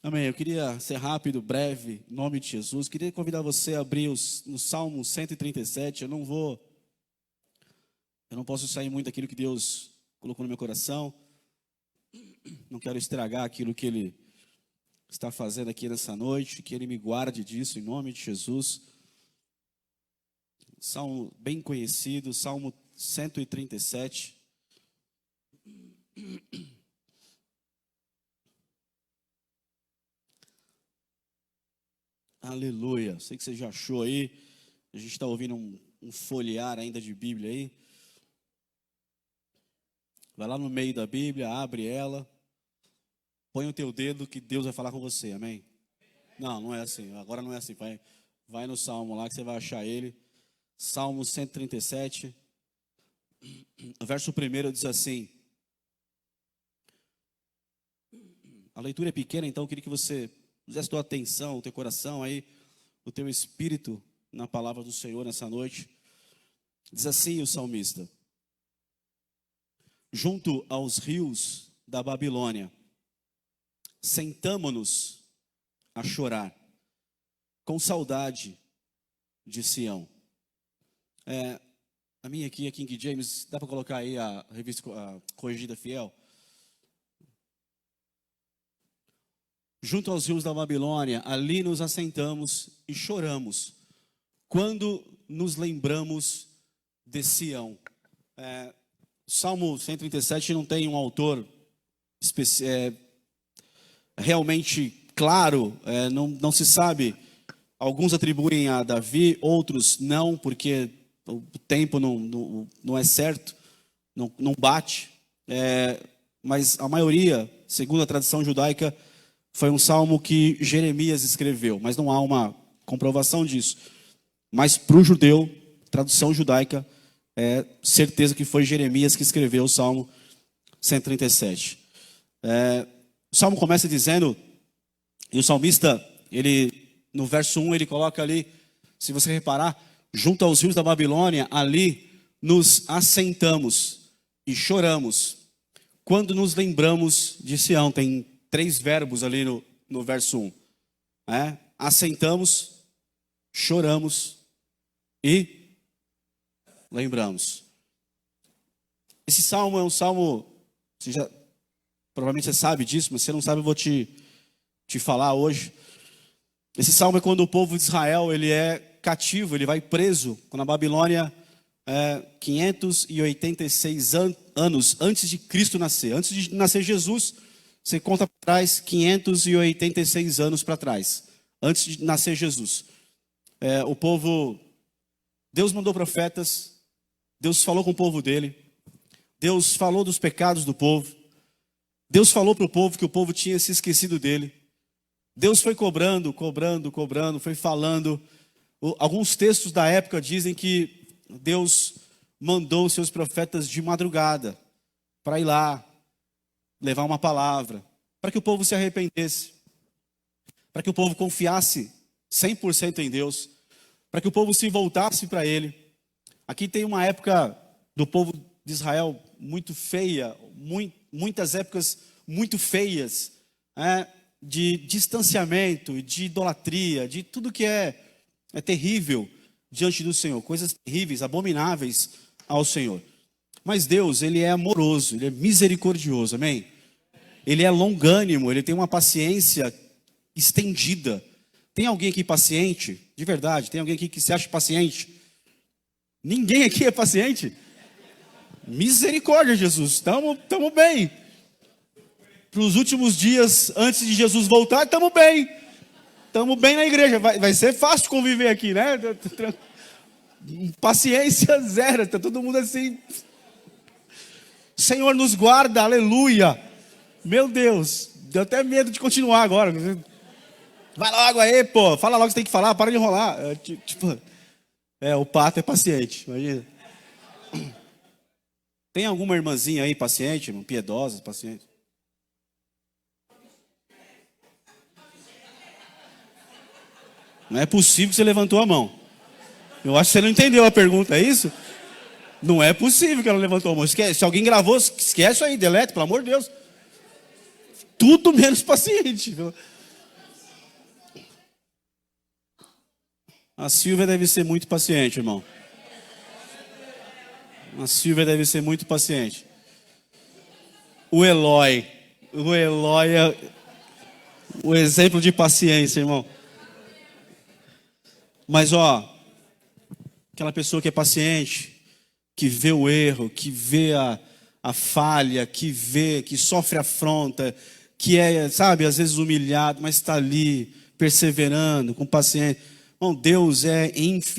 Amém. Eu queria ser rápido, breve, em nome de Jesus. Queria convidar você a abrir no Salmo 137. Eu não posso sair muito daquilo que Deus colocou no meu coração. Não quero estragar aquilo que Ele está fazendo aqui nessa noite. Que Ele me guarde disso, em nome de Jesus. Salmo bem conhecido, Salmo 137. Aleluia. Sei que você já achou aí. A gente está ouvindo um folhear ainda de Bíblia aí. Vai lá no meio da Bíblia, abre ela. Põe o teu dedo que Deus vai falar com você, amém? Não é assim. Agora não é assim. Vai no Salmo lá que você vai achar ele. Salmo 137. O verso 1 diz assim. A leitura é pequena, então eu queria que você pusesse tua atenção, o teu coração aí, o teu espírito na palavra do Senhor nessa noite. Diz assim o salmista: junto aos rios da Babilônia, sentamo-nos a chorar, com saudade de Sião. A minha aqui é King James, dá para colocar aí a revista Corrigida Fiel? Junto aos rios da Babilônia, ali nos assentamos e choramos, quando nos lembramos de Sião. Salmo 137 não tem um autor realmente claro, não se sabe. Alguns atribuem a Davi, outros não, porque o tempo não é certo, não bate. Mas a maioria, segundo a tradição judaica, foi um salmo que Jeremias escreveu, mas não há uma comprovação disso. Mas para o judeu, tradução judaica, é certeza que foi Jeremias que escreveu o Salmo 137. O salmo começa dizendo, e o salmista, no verso 1, ele coloca ali, se você reparar, junto aos rios da Babilônia, ali nos assentamos e choramos, quando nos lembramos de Sião. Tem 3 verbos ali no verso 1. Assentamos, choramos e lembramos. Esse salmo é um salmo, provavelmente você sabe disso, mas se você não sabe, eu vou te falar hoje. Esse salmo é quando o povo de Israel ele é cativo, ele vai preso, quando a Babilônia 586 anos antes de Cristo nascer. Antes de nascer Jesus, você conta para trás 586 anos para trás, antes de nascer Jesus. O povo, Deus mandou profetas, Deus falou com o povo dele, Deus falou dos pecados do povo, Deus falou para o povo que o povo tinha se esquecido dele. Deus foi cobrando, foi falando. Alguns textos da época dizem que Deus mandou os seus profetas de madrugada para ir lá, levar uma palavra, para que o povo se arrependesse, para que o povo confiasse 100% em Deus, para que o povo se voltasse para Ele. Aqui tem uma época do povo de Israel muito feia, muitas épocas muito feias, de distanciamento, de idolatria, de tudo que é terrível diante do Senhor, coisas terríveis, abomináveis ao Senhor. Mas Deus, Ele é amoroso, Ele é misericordioso, amém? Ele é longânimo, Ele tem uma paciência estendida. Tem alguém aqui paciente? De verdade, tem alguém aqui que se acha paciente? Ninguém aqui é paciente? Misericórdia, Jesus, estamos bem. Para os últimos dias, antes de Jesus voltar, estamos bem. Estamos bem na igreja, vai ser fácil conviver aqui, né? Paciência zero, está todo mundo assim. Senhor nos guarda, aleluia. Meu Deus, deu até medo de continuar agora. Vai logo aí, pô, fala logo o que você tem que falar, para de enrolar. O pato é paciente, imagina. Tem alguma irmãzinha aí paciente, piedosa, paciente? Não é possível que você levantou a mão. Eu acho que você não entendeu a pergunta, é isso? Não é possível que ela levantou a mão. Esquece. Se alguém gravou, esquece aí, delete, pelo amor de Deus. Tudo menos paciente. A Silvia deve ser muito paciente, irmão. A Silvia deve ser muito paciente. O Eloy é o exemplo de paciência, irmão. Mas aquela pessoa que é paciente, que vê o erro, que vê a falha, que sofre afronta, que é, sabe, às vezes humilhado, mas está ali, perseverando, com paciência. Bom, Deus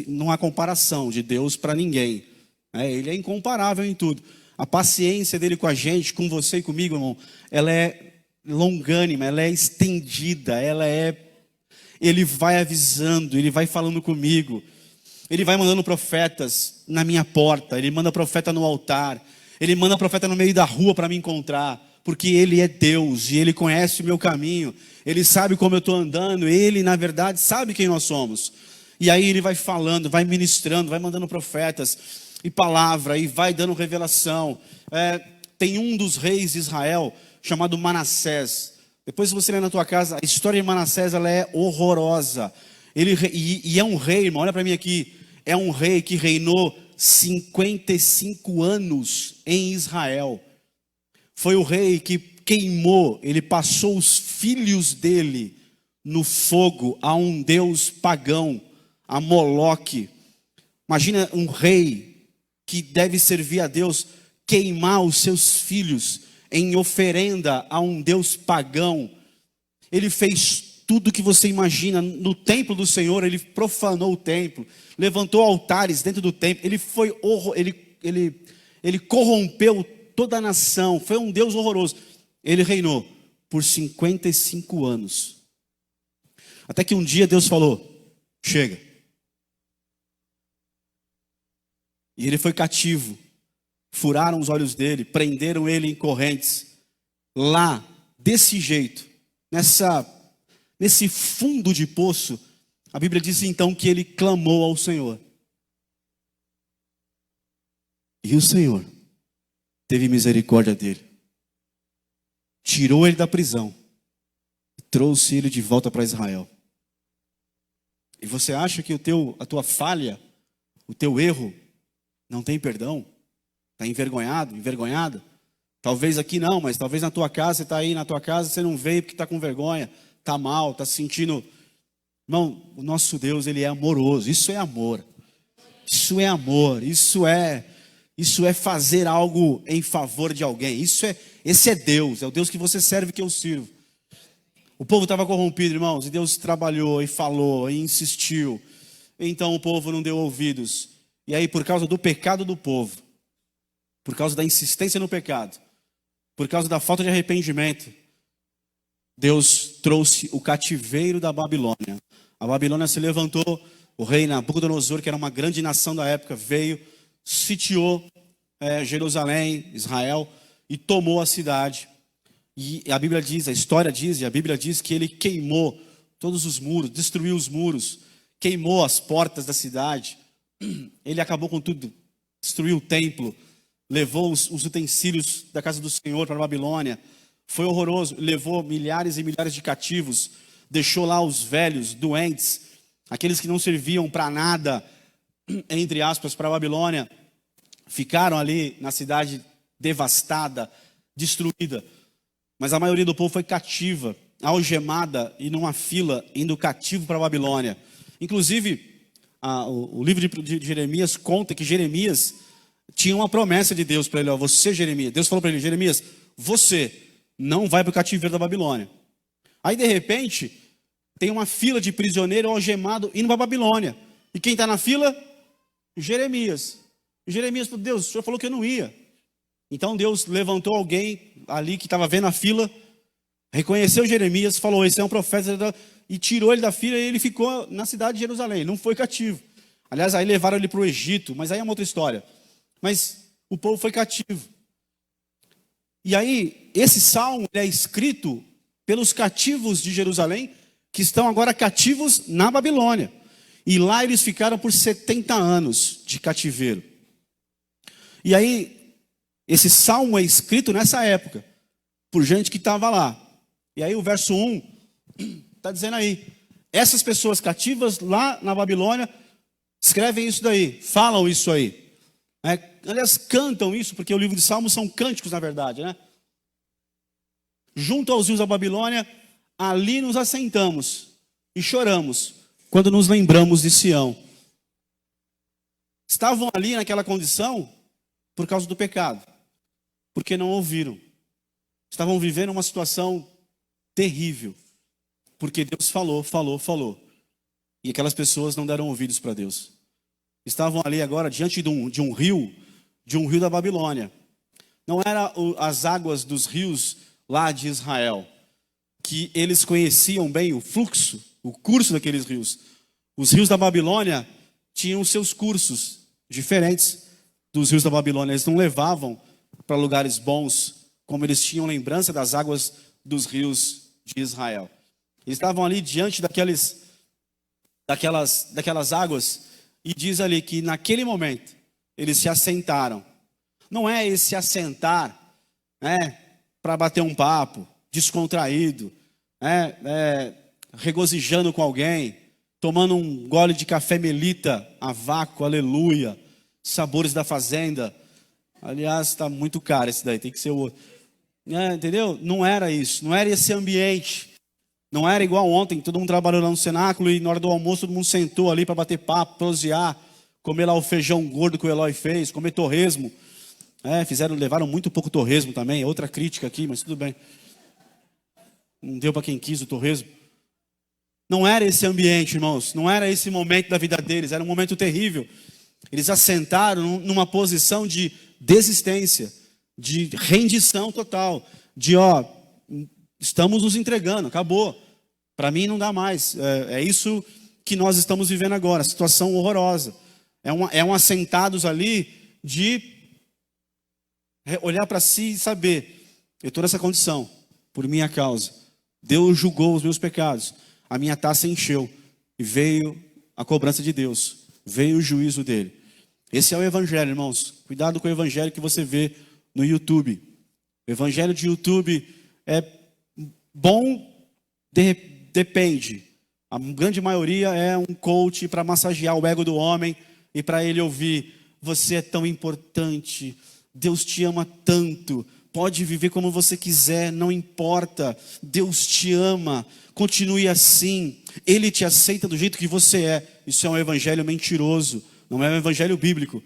não há comparação de Deus para ninguém. Ele é incomparável em tudo. A paciência dele com a gente, com você e comigo, irmão, ela é longânima, ela é estendida, ele vai avisando, ele vai falando comigo, ele vai mandando profetas na minha porta, ele manda profeta no altar, ele manda profeta no meio da rua para me encontrar, porque ele é Deus e ele conhece o meu caminho, ele sabe como eu estou andando, ele na verdade sabe quem nós somos. E aí ele vai falando, vai ministrando, vai mandando profetas e palavra, e vai dando revelação. Tem um dos reis de Israel chamado Manassés. Depois, se você ler na tua casa, a história de Manassés, ela é horrorosa. E é um rei, irmão, olha para mim aqui. É um rei que reinou 55 anos em Israel. Foi o rei que queimou, ele passou os filhos dele no fogo a um deus pagão, a Moloque. Imagina um rei que deve servir a Deus, queimar os seus filhos em oferenda a um Deus pagão. Ele fez tudo que você imagina. No templo do Senhor, ele profanou o templo, levantou altares dentro do templo, ele corrompeu toda a nação, foi um Deus horroroso. Ele reinou por 55 anos. Até que um dia Deus falou: chega. E ele foi cativo. Furaram os olhos dele, prenderam ele em correntes. Lá, desse jeito, nesse fundo de poço, a Bíblia diz então que ele clamou ao Senhor. E o Senhor teve misericórdia dele. Tirou ele da prisão e trouxe ele de volta para Israel. E você acha que a tua falha, o teu erro, não tem perdão? Está envergonhado, envergonhada? Talvez aqui não, mas talvez na tua casa, você está aí na tua casa, você não veio porque está com vergonha, está mal, está se sentindo... Irmão, o nosso Deus, ele é amoroso, isso é amor. Isso é amor, isso é fazer algo em favor de alguém. Esse é Deus, é o Deus que você serve, que eu sirvo. O povo estava corrompido, irmãos, e Deus trabalhou e falou e insistiu. Então o povo não deu ouvidos. E aí, por causa do pecado do povo, por causa da insistência no pecado, por causa da falta de arrependimento, Deus trouxe o cativeiro da Babilônia. A Babilônia se levantou, o rei Nabucodonosor, que era uma grande nação da época, veio, sitiou Jerusalém, Israel, e tomou a cidade. E a Bíblia diz, a história diz, e a Bíblia diz que ele queimou todos os muros, destruiu os muros, queimou as portas da cidade. Ele acabou com tudo, destruiu o templo, levou os utensílios da casa do Senhor para a Babilônia. Foi horroroso, levou milhares e milhares de cativos, deixou lá os velhos, doentes, aqueles que não serviam para nada, entre aspas, para a Babilônia, ficaram ali na cidade devastada, destruída. Mas a maioria do povo foi cativa, algemada e numa fila, indo cativo para a Babilônia. Inclusive, o livro de Jeremias conta que Jeremias tinha uma promessa de Deus para ele. Você, Jeremias, Deus falou para ele: Jeremias, você não vai para o cativeiro da Babilônia. Aí, de repente, tem uma fila de prisioneiro algemado indo para a Babilônia. E quem está na fila? Jeremias. Jeremias falou: Deus, o senhor falou que eu não ia. Então Deus levantou alguém ali que estava vendo a fila, reconheceu Jeremias, falou: esse é um profeta, e tirou ele da fila, e ele ficou na cidade de Jerusalém, não foi cativo. Aliás, aí levaram ele para o Egito, mas aí é uma outra história. Mas o povo foi cativo. E aí, esse salmo é escrito pelos cativos de Jerusalém, que estão agora cativos na Babilônia. E lá eles ficaram por 70 anos de cativeiro. E aí, esse salmo é escrito nessa época, por gente que estava lá. E aí o verso 1 está dizendo aí: Essas pessoas cativas lá na Babilônia escrevem isso daí, falam isso aí. Aliás, cantam isso, porque o livro de Salmos são cânticos, na verdade, né? Junto aos rios da Babilônia, ali nos assentamos e choramos, quando nos lembramos de Sião. Estavam ali naquela condição por causa do pecado, porque não ouviram. Estavam vivendo uma situação terrível, porque Deus falou. E aquelas pessoas não deram ouvidos para Deus. Estavam ali agora diante de um rio da Babilônia. Não eram as águas dos rios lá de Israel, que eles conheciam bem o fluxo, o curso daqueles rios. Os rios da Babilônia tinham seus cursos diferentes dos rios da Babilônia. Eles não levavam para lugares bons, como eles tinham lembrança das águas dos rios de Israel. Eles estavam ali diante daquelas águas, e diz ali que naquele momento eles se assentaram. Não é esse assentar, para bater um papo, descontraído, regozijando com alguém, tomando um gole de café melita, a vácuo, aleluia, sabores da fazenda. Aliás, está muito caro esse daí, tem que ser o outro. Entendeu? Não era isso, não era esse ambiente. Não era igual ontem, todo mundo trabalhou lá no cenáculo e na hora do almoço todo mundo sentou ali para bater papo, prosear, comer lá o feijão gordo que o Eloy fez, comer torresmo. Levaram muito pouco torresmo também, é outra crítica aqui, mas tudo bem. Não deu para quem quis o torresmo. Não era esse ambiente, irmãos, não era esse momento da vida deles, era um momento terrível. Eles assentaram numa posição de desistência, de rendição total, de estamos nos entregando, acabou. Para mim não dá mais. É isso que nós estamos vivendo agora, situação horrorosa. É um assentados ali de olhar para si e saber, eu estou nessa condição, por minha causa. Deus julgou os meus pecados, a minha taça encheu, e veio a cobrança de Deus, veio o juízo dele. Esse é o evangelho, irmãos. Cuidado com o evangelho que você vê no YouTube. O evangelho de YouTube é bom, depende. A grande maioria é um coach para massagear o ego do homem e para ele ouvir: você é tão importante, Deus te ama tanto, pode viver como você quiser, não importa, Deus te ama, continue assim, Ele te aceita do jeito que você é. Isso é um evangelho mentiroso, não é um evangelho bíblico.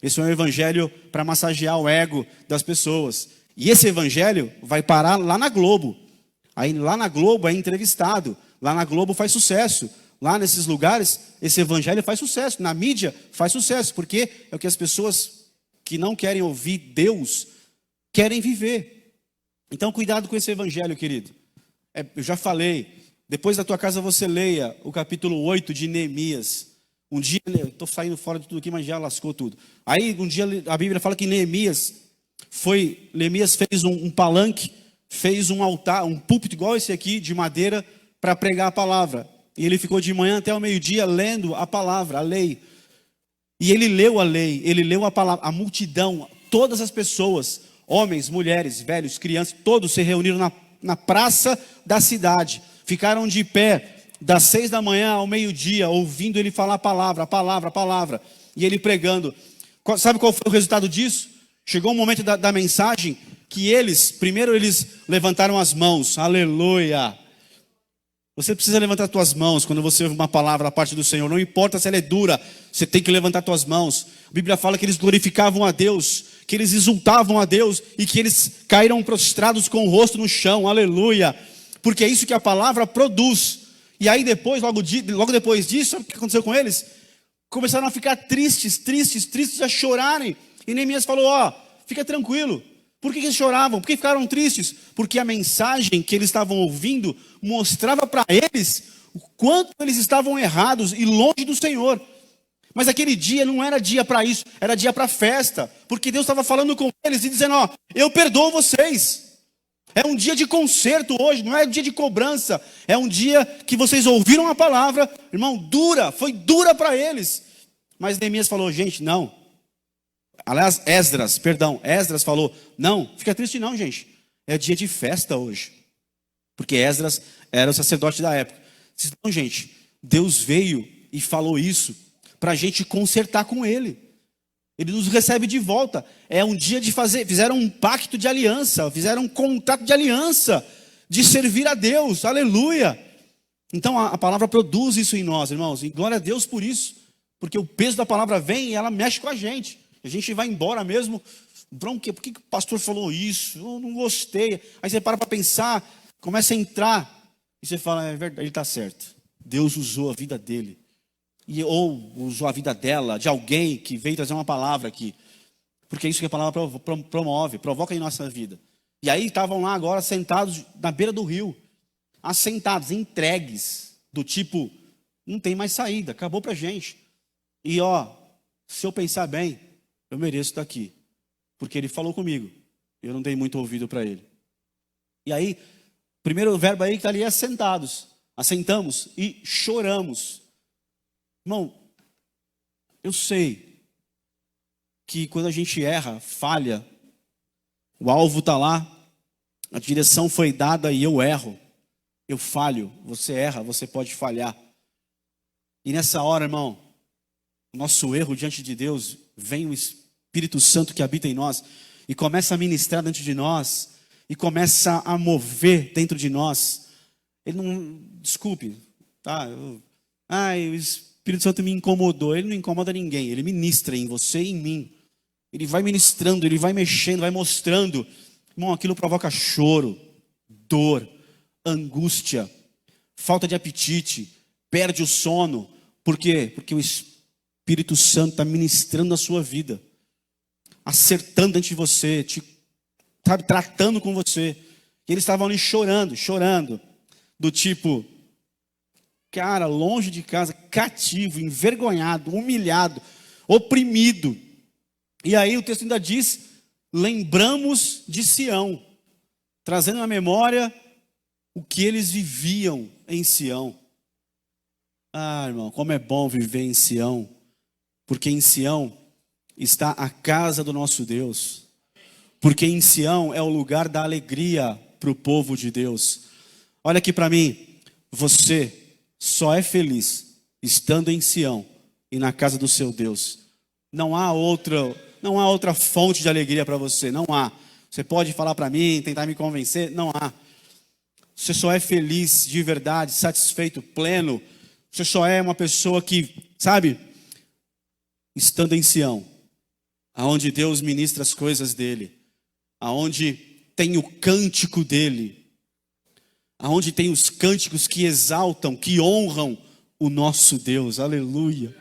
Esse é um evangelho para massagear o ego das pessoas. E esse evangelho vai parar lá na Globo. Aí lá na Globo é entrevistado, lá na Globo faz sucesso. Lá nesses lugares, esse evangelho faz sucesso, na mídia faz sucesso, porque é o que as pessoas que não querem ouvir Deus querem viver. Então cuidado com esse evangelho, querido. Eu já falei, depois da tua casa você leia o capítulo 8 de Neemias. Um dia, eu estou saindo fora de tudo aqui, mas já lascou tudo. Aí um dia a Bíblia fala que Neemias fez um palanque, fez um altar, um púlpito igual esse aqui, de madeira, para pregar a palavra. E ele ficou de manhã até o meio-dia lendo a palavra, a lei. E ele leu a lei, ele leu a palavra. A multidão, todas as pessoas, homens, mulheres, velhos, crianças, todos se reuniram na praça da cidade. Ficaram de pé das 6 da manhã ao meio-dia, ouvindo ele falar a palavra. E ele pregando. Sabe qual foi o resultado disso? Chegou um momento da mensagem que primeiro eles levantaram as mãos. Aleluia! Você precisa levantar suas mãos quando você ouve uma palavra da parte do Senhor. Não importa se ela é dura, você tem que levantar suas mãos. A Bíblia fala que eles glorificavam a Deus, que eles exultavam a Deus e que eles caíram prostrados com o rosto no chão. Aleluia! Porque é isso que a palavra produz. E aí depois, logo depois disso, sabe o que aconteceu com eles? Começaram a ficar tristes, a chorarem. E Neemias falou: fica tranquilo. Por que eles choravam? Por que ficaram tristes? Porque a mensagem que eles estavam ouvindo mostrava para eles o quanto eles estavam errados e longe do Senhor. Mas aquele dia não era dia para isso, era dia para festa. Porque Deus estava falando com eles e dizendo: eu perdoo vocês. É um dia de conserto hoje, não é um dia de cobrança. É um dia que vocês ouviram a palavra, irmão, foi dura para eles. Mas Neemias falou: gente, não. Aliás, Esdras falou: não, fica triste não, gente. É dia de festa hoje. Porque Esdras era o sacerdote da época. Então, gente, Deus veio e falou isso para a gente consertar com Ele. Ele nos recebe de volta. É um dia de fazer, fizeram um pacto de aliança, fizeram um contrato de aliança, de servir a Deus, aleluia. Então a palavra produz isso em nós, irmãos, e glória a Deus por isso, porque o peso da palavra vem e ela mexe com a gente vai embora mesmo, por que o pastor falou isso? Eu não gostei. Aí você para pensar, começa a entrar, e você fala, é verdade, ele está certo, Deus usou a vida dele, ou usou a vida dela, de alguém que veio trazer uma palavra aqui, porque é isso que a palavra promove, provoca em nossa vida. E aí estavam lá agora sentados na beira do rio, assentados, entregues, do tipo, não tem mais saída, acabou pra gente. E se eu pensar bem, eu mereço estar aqui, porque ele falou comigo, eu não dei muito ouvido para ele. E aí, o primeiro verbo aí que está ali é assentados, assentamos e choramos. Irmão, eu sei que quando a gente erra, falha, o alvo está lá, a direção foi dada e eu erro, eu falho, você erra, você pode falhar. E nessa hora, irmão, o nosso erro diante de Deus, vem o Espírito Santo que habita em nós e começa a ministrar dentro de nós e começa a mover dentro de nós. Ele não, desculpe, tá? O Espírito Santo me incomodou. Ele não incomoda ninguém, ele ministra em você e em mim. Ele vai ministrando, ele vai mexendo, vai mostrando. Irmão, aquilo provoca choro, dor, angústia, falta de apetite, perde o sono. Por quê? Porque o Espírito Santo está ministrando a sua vida, acertando dentro de você, tratando com você. E eles estavam ali chorando, do tipo, cara, longe de casa, cativo, envergonhado, humilhado, oprimido. E aí o texto ainda diz, lembramos de Sião, trazendo à memória o que eles viviam em Sião. Ah, irmão, como é bom viver em Sião, porque em Sião está a casa do nosso Deus, porque em Sião é o lugar da alegria para o povo de Deus. Olha aqui para mim, você só é feliz estando em Sião e na casa do seu Deus. Não há outra fonte de alegria para você, não há. Você pode falar para mim, tentar me convencer, não há. Você só é feliz de verdade, satisfeito, pleno. Você só é uma pessoa que, sabe, estando em Sião, aonde Deus ministra as coisas dele, aonde tem o cântico dele, aonde tem os cânticos que exaltam, que honram o nosso Deus. Aleluia.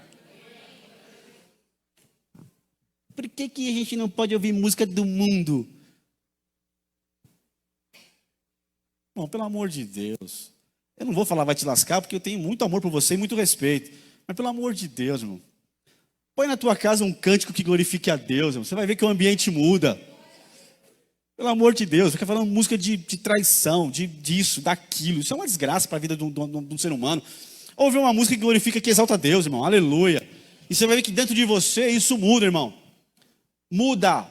Por que a gente não pode ouvir música do mundo? Bom, pelo amor de Deus. Eu não vou falar vai te lascar, porque eu tenho muito amor por você e muito respeito. Mas pelo amor de Deus, irmão. Põe na tua casa um cântico que glorifique a Deus, irmão. Você vai ver que o ambiente muda. Pelo amor de Deus, fica falando música de traição, disso, daquilo. Isso é uma desgraça para a vida de um ser humano. Ouve uma música que glorifica, que exalta a Deus, irmão. Aleluia. E você vai ver que dentro de você isso muda, irmão. Muda.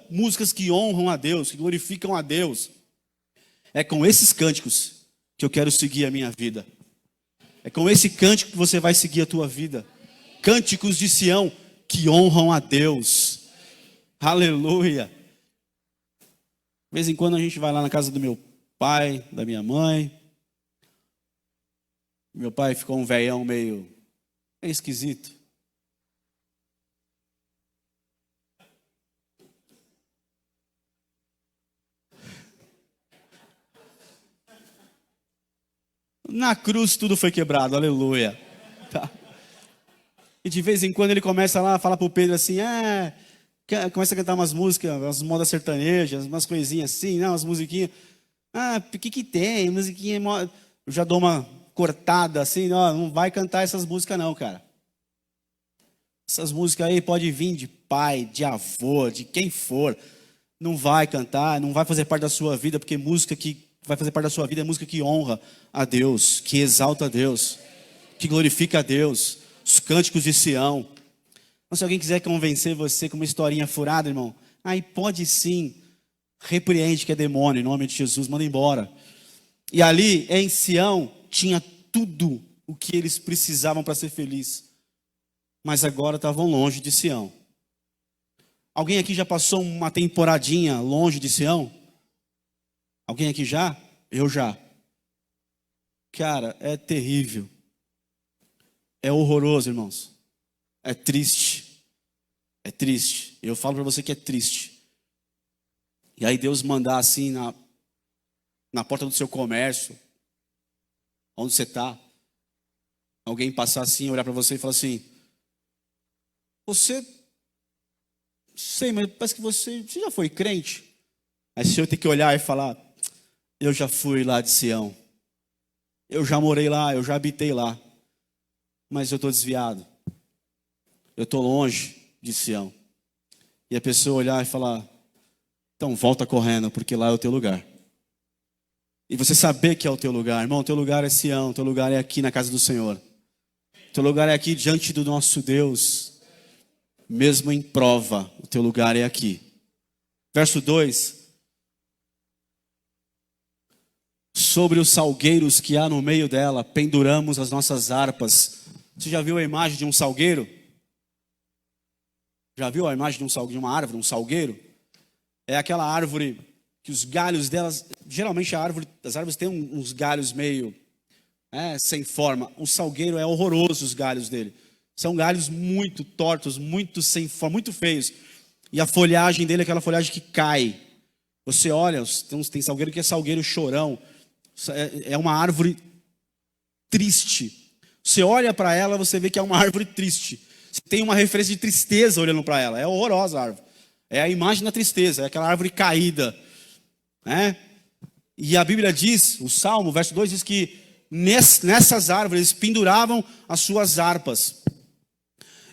Músicas que honram a Deus, que glorificam a Deus. É com esses cânticos que eu quero seguir a minha vida. É com esse cântico que você vai seguir a tua vida. Cânticos de Sião que honram a Deus. Aleluia. De vez em quando a gente vai lá na casa do meu pai, da minha mãe. Meu pai ficou um velhão meio esquisito. Na cruz tudo foi quebrado, aleluia. Tá. E de vez em quando ele começa lá a falar para o Pedro assim, começa a cantar umas músicas, umas modas sertanejas, umas coisinhas assim, umas musiquinhas. O que tem? Musiquinha, eu já dou uma cortada assim, não vai cantar essas músicas não, cara. Essas músicas aí pode vir de pai, de avô, de quem for. Não vai cantar, não vai fazer parte da sua vida, porque música que vai fazer parte da sua vida é música que honra a Deus, que exalta a Deus, que glorifica a Deus. Os cânticos de Sião. Mas se alguém quiser convencer você com uma historinha furada, irmão, aí pode sim, repreende que é demônio, em nome de Jesus, manda embora. E ali em Sião tinha tudo o que eles precisavam para ser feliz, mas agora estavam longe de Sião. Alguém aqui já passou uma temporadinha longe de Sião? Alguém aqui já? Eu já. Cara, é terrível. É horroroso, irmãos. É triste. É triste. Eu falo para você que é triste. E aí Deus mandar assim na porta do seu comércio, onde você está, alguém passar assim, olhar para você e falar assim: você, sei, mas parece que você já foi crente? Aí o senhor tem que olhar e falar: eu já fui lá de Sião. Eu já morei lá, eu já habitei lá. Mas eu estou desviado. Eu estou longe de Sião. E a pessoa olhar e falar: então volta correndo, porque lá é o teu lugar. E você saber que é o teu lugar. Irmão, o teu lugar é Sião, o teu lugar é aqui na casa do Senhor. O teu lugar é aqui diante do nosso Deus. Mesmo em prova, o teu lugar é aqui. Verso 2. Sobre os salgueiros que há no meio dela, penduramos as nossas harpas. Você já viu a imagem de um salgueiro? Já viu a imagem de uma árvore, um salgueiro? É aquela árvore que os galhos delas, geralmente as árvores têm uns galhos meio sem forma. Um salgueiro é horroroso, os galhos dele. São galhos muito tortos, muito sem forma, muito feios. E a folhagem dele é aquela folhagem que cai. Você olha, tem salgueiro que é salgueiro chorão. É uma árvore triste. Você olha para ela, você vê que é uma árvore triste. Você tem uma referência de tristeza olhando para ela. É horrorosa a árvore. É a imagem da tristeza, é aquela árvore caída. E a Bíblia diz, o Salmo, verso 2, diz que nessas árvores penduravam as suas harpas.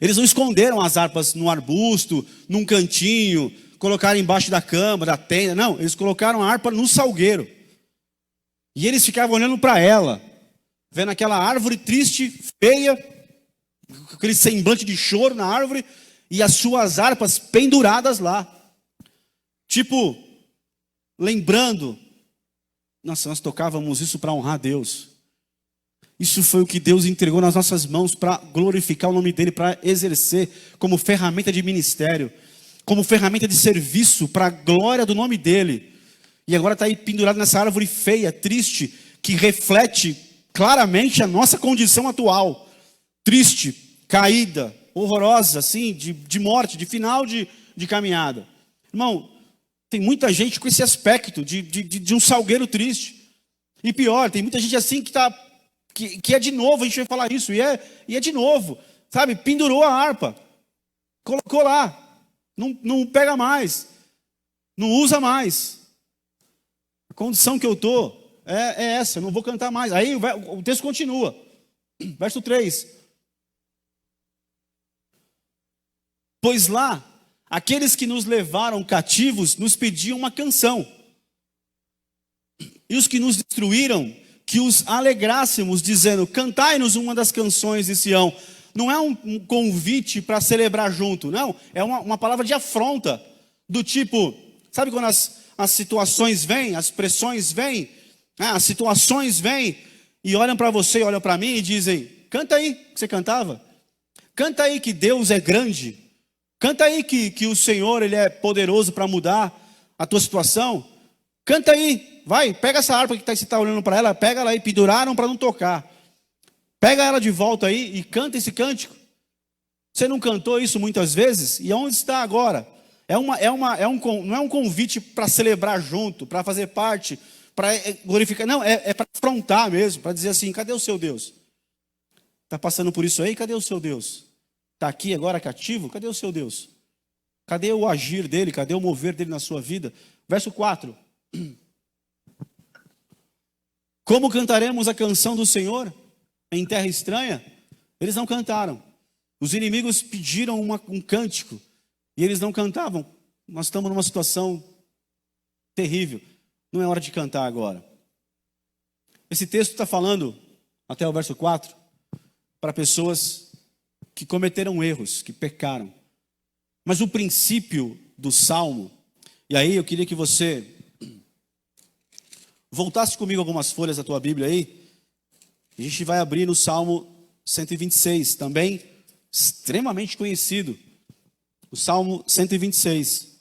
Eles não esconderam as harpas no arbusto, num cantinho, colocaram embaixo da cama, da tenda. Não, eles colocaram a harpa no salgueiro. E eles ficavam olhando para ela, vendo aquela árvore triste, feia, com aquele semblante de choro na árvore, e as suas harpas penduradas lá. Tipo, lembrando, nossa, nós tocávamos isso para honrar Deus. Isso foi o que Deus entregou nas nossas mãos para glorificar o nome dEle, para exercer como ferramenta de ministério, como ferramenta de serviço para a glória do nome dEle. E agora está aí pendurado nessa árvore feia, triste, que reflete claramente a nossa condição atual. Triste, caída, horrorosa, assim, de morte, de final de caminhada. Irmão, tem muita gente com esse aspecto de um salgueiro triste. E pior, tem muita gente assim que é de novo, a gente vai falar isso, e é de novo, sabe? Pendurou a harpa, colocou lá, não pega mais, não usa mais. A condição que eu estou é essa, eu não vou cantar mais. Aí o texto continua, verso 3. Pois lá, aqueles que nos levaram cativos nos pediam uma canção, e os que nos destruíram, que os alegrássemos, dizendo: cantai-nos uma das canções de Sião. Não é um convite para celebrar junto, não, é uma palavra de afronta, do tipo, sabe quando as situações vêm, as pressões vêm, as situações vêm, e olham para você, olham para mim e dizem: canta aí, que você cantava, canta aí que Deus é grande, canta aí que o Senhor Ele é poderoso para mudar a tua situação, canta aí, vai, pega essa harpa que você está olhando para ela, pega ela aí, penduraram para não tocar, pega ela de volta aí e canta esse cântico. Você não cantou isso muitas vezes? E onde está agora? Não é um convite para celebrar junto, para fazer parte, para glorificar. Não, é para afrontar mesmo, para dizer assim: cadê o seu Deus? Está passando por isso aí? Cadê o seu Deus? Está aqui agora cativo? Cadê o seu Deus? Cadê o agir dele? Cadê o mover dele na sua vida? Verso 4. Como cantaremos a canção do Senhor em terra estranha? Eles não cantaram. Os inimigos pediram um cântico e eles não cantavam. Nós estamos numa situação terrível. Não é hora de cantar agora. Esse texto está falando, até o verso 4, para pessoas que cometeram erros, que pecaram. Mas o princípio do Salmo, e aí eu queria que você voltasse comigo algumas folhas da tua Bíblia aí, A gente vai abrir no Salmo 126, também extremamente conhecido. O Salmo 126.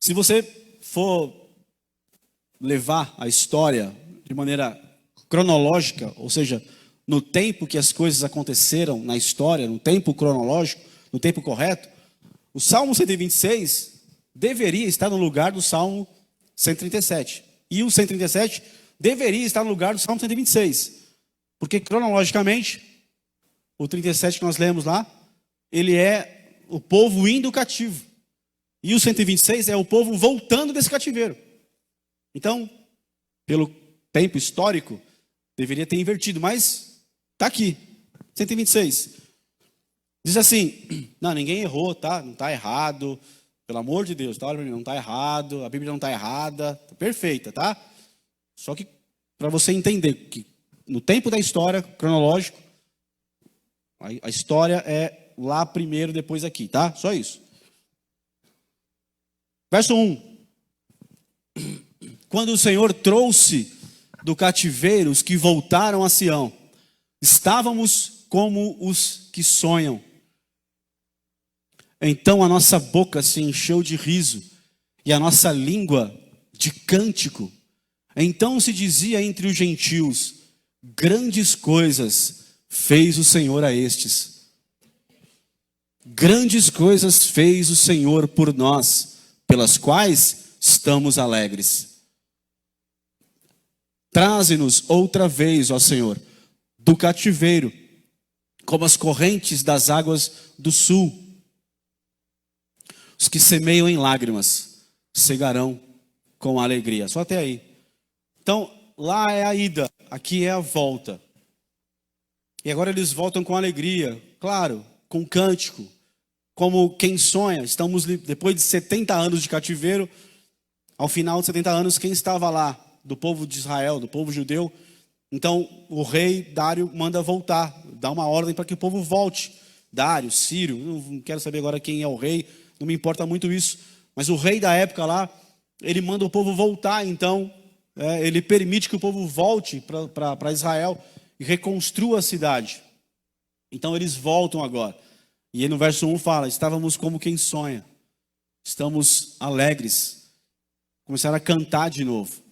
Se você for levar a história de maneira cronológica, ou seja, no tempo que as coisas aconteceram na história, no tempo cronológico, no tempo correto, o Salmo 126 deveria estar no lugar do Salmo 137. E o 137 deveria estar no lugar do Salmo 126. Porque cronologicamente, o 37 que nós lemos lá, ele é o povo indo cativo. E o 126 é o povo voltando desse cativeiro. Então, pelo tempo histórico, deveria ter invertido, mas está aqui, 126. Diz assim, não, ninguém errou, tá? Não está errado, pelo amor de Deus, tá? Não está errado, a Bíblia não está errada, tá perfeita, tá? Só que para você entender que no tempo da história, cronológico, a história é lá primeiro, depois aqui, tá? Só isso. Verso 1. Quando o Senhor trouxe do cativeiro os que voltaram a Sião, estávamos como os que sonham. Então a nossa boca se encheu de riso e a nossa língua de cântico. Então se dizia entre os gentios: grandes coisas fez o Senhor a estes. Grandes coisas fez o Senhor por nós, pelas quais estamos alegres. Traze-nos outra vez, ó Senhor, do cativeiro, como as correntes das águas do sul. Os que semeiam em lágrimas cegarão com alegria. Só até aí. Então, lá é a ida, aqui é a volta. E agora eles voltam com alegria, claro, com cântico, como quem sonha. Estamos depois de 70 anos de cativeiro, ao final de 70 anos, quem estava lá? Do povo de Israel, do povo judeu. Então, o rei Dário manda voltar, dá uma ordem para que o povo volte. Dário, Círio, não quero saber agora quem é o rei, não me importa muito isso. Mas o rei da época lá, ele manda o povo voltar, então, ele permite que o povo volte para Israel e reconstrua a cidade. Então, eles voltam agora. E aí no verso 1 fala, estávamos como quem sonha. Estamos alegres. Começaram a cantar de novo.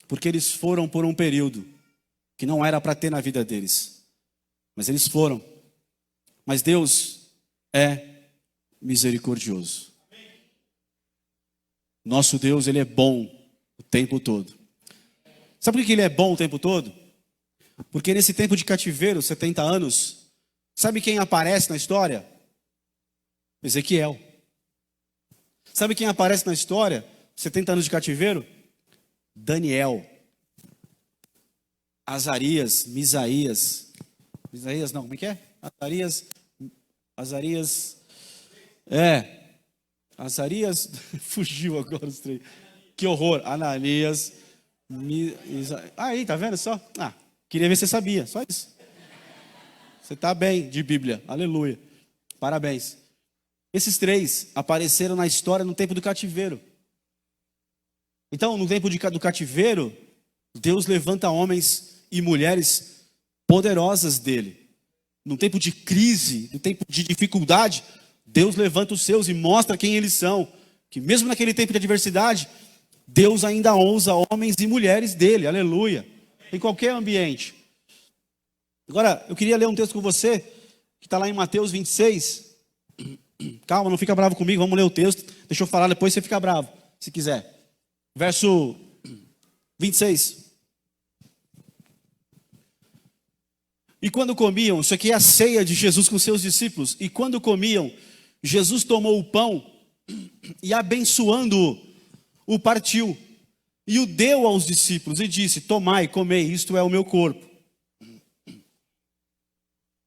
Porque eles foram por um período que não era para ter na vida deles. Mas eles foram. Mas Deus é misericordioso. Nosso Deus, Ele é bom o tempo todo. Sabe por que Ele é bom o tempo todo? Porque nesse tempo de cativeiro, 70 anos, sabe quem aparece na história? Ezequiel. Sabe quem aparece na história, 70 anos de cativeiro? Daniel, Azarias, Misaías não, como é que é? Azarias, fugiu agora os três, que horror, Ananias, aí, tá vendo só? Queria ver se você sabia, só isso, você tá bem de Bíblia, aleluia, parabéns. Esses três apareceram na história no tempo do cativeiro. Então, no tempo do cativeiro, Deus levanta homens e mulheres poderosas dele. No tempo de crise, no tempo de dificuldade, Deus levanta os seus e mostra quem eles são. Que mesmo naquele tempo de adversidade, Deus ainda usa homens e mulheres dele, aleluia. Em qualquer ambiente. Agora, eu queria ler um texto com você, que está lá em Mateus 26. Calma, não fica bravo comigo, vamos ler o texto. Deixa eu falar, depois você fica bravo, se quiser. Verso 26. E quando comiam, isso aqui é a ceia de Jesus com seus discípulos. E quando comiam, Jesus tomou o pão e abençoando-o, o partiu. E o deu aos discípulos e disse, tomai, comei, isto é o meu corpo.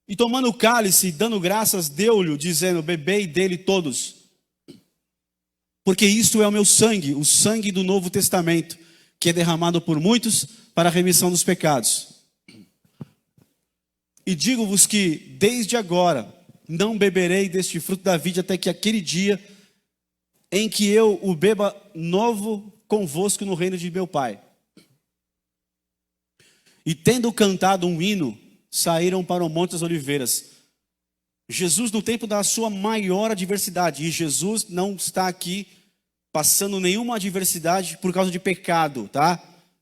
E tomando o cálice, dando graças, deu-lhe, dizendo, bebei dele todos. Porque isto é o meu sangue, o sangue do Novo Testamento, que é derramado por muitos para a remissão dos pecados. E digo-vos que, desde agora, não beberei deste fruto da vide até que aquele dia em que eu o beba novo convosco no reino de meu Pai. E tendo cantado um hino, saíram para o Monte das Oliveiras. Jesus no tempo da sua maior adversidade, e Jesus não está aqui passando nenhuma adversidade por causa de pecado, tá?